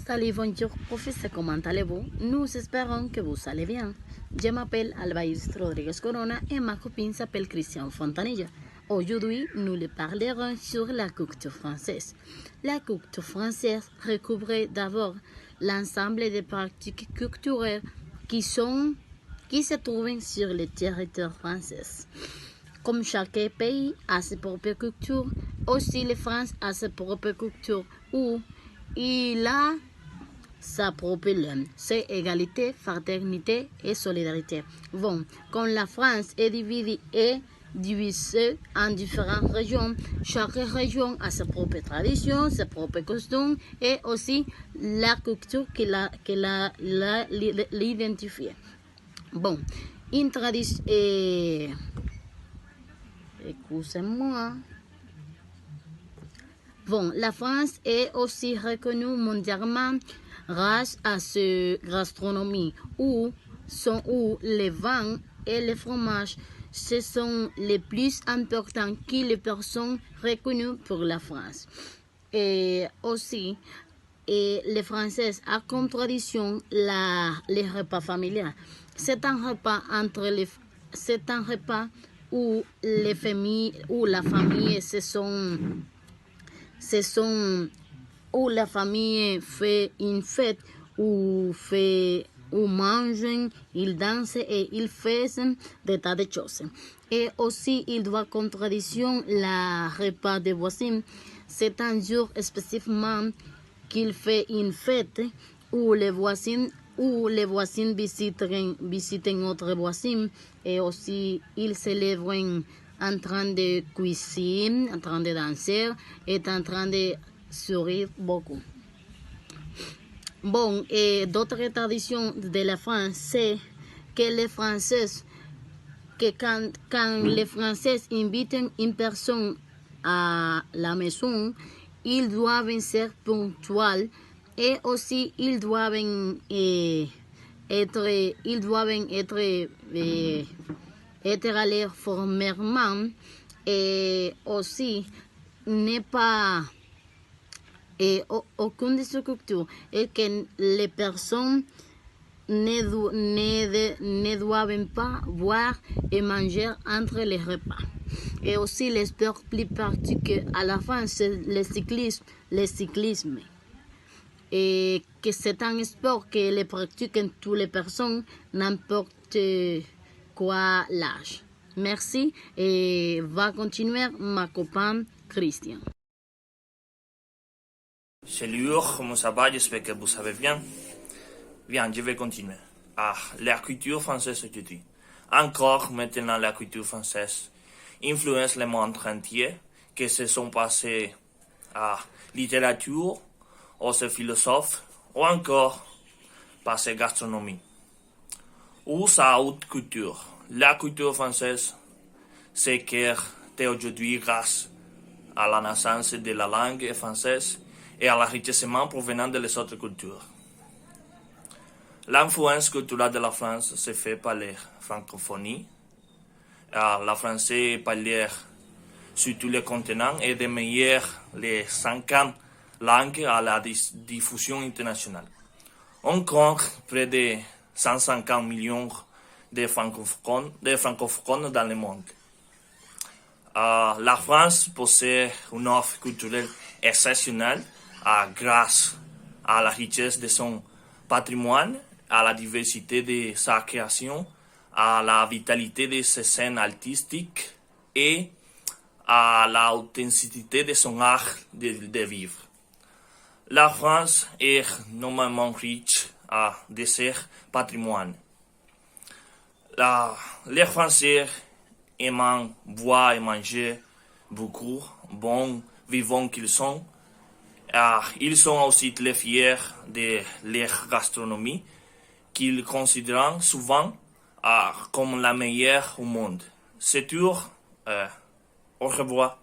Salut, bonjour, professeur, comment allez-vous? Nous espérons que vous allez bien. Je m'appelle Albaïs Rodriguez Corona et ma copine s'appelle Christian Fontanilla. Aujourd'hui, nous le parlerons sur la culture française. La culture française recouvre d'abord l'ensemble des pratiques culturelles qui se trouvent sur le territoire français. Comme chaque pays a sa propre culture, aussi la France a sa propre culture où il a sa propre langue. C'est égalité, fraternité et solidarité. Bon, comme la France est divisée en différentes régions, chaque région a sa propre tradition, ses propres costumes et aussi la culture qui l'identifie. Bon, une tradition... Excusez-moi. Bon, la France est aussi reconnue mondialement grâce à sa gastronomie où les vins et les fromages ce sont les plus importants que les personnes reconnues pour la France. Et aussi, les Français ont comme tradition les repas familiaux. C'est un repas où la famille où la famille fait une fête, où mangent, ils dansent et ils font des tas de choses. Et aussi, il doit comme tradition la repas des voisins. C'est un jour spécifiquement qu'il fait une fête où les voisins visitent autres voisins et aussi ils célèbrent en train de cuisiner, en train de danser et en train de sourire beaucoup. Bon, et d'autres traditions de la France, c'est que quand les Français invitent une personne à la maison, ils doivent être ponctuels et aussi ils doivent être allés formellement et aussi n'est pas aucune de ces cultures et que les personnes ne doivent pas boire et manger entre les repas. Et aussi les sports plus pratiques à la fin, c'est le cyclisme. Et que c'est un sport que les pratiquent toutes les personnes, n'importe quoi l'âge. Merci et va continuer ma copine Christian. Salut, comment ça va? J'espère que vous allez bien. Bien, je vais continuer. La culture française aujourd'hui. Encore maintenant, la culture française influence le monde entier, que se sont passés à littérature, aux philosophes, ou encore par sa gastronomie. Ou sa haute culture. La culture française s'éclaire aujourd'hui grâce à la naissance de la langue française et à l'enrichissement provenant des autres cultures. L'influence culturelle de la France se fait par la francophonie. La français est parlée sur tous les continents et de meilleures les 50 langues à la diffusion internationale. On compte près de 150 millions de francophones dans le monde. La France possède une offre culturelle exceptionnelle grâce à la richesse de son patrimoine, à la diversité de sa création, à la vitalité de ses scènes artistiques et à l'authenticité de son art de vivre. La France est normalement riche de ses patrimoines. Les Français aiment boire et manger beaucoup, bons vivants qu'ils sont. Ils sont aussi très fiers de leur gastronomie, qu'ils considèrent souvent comme la meilleure au monde. C'est tout. Au revoir.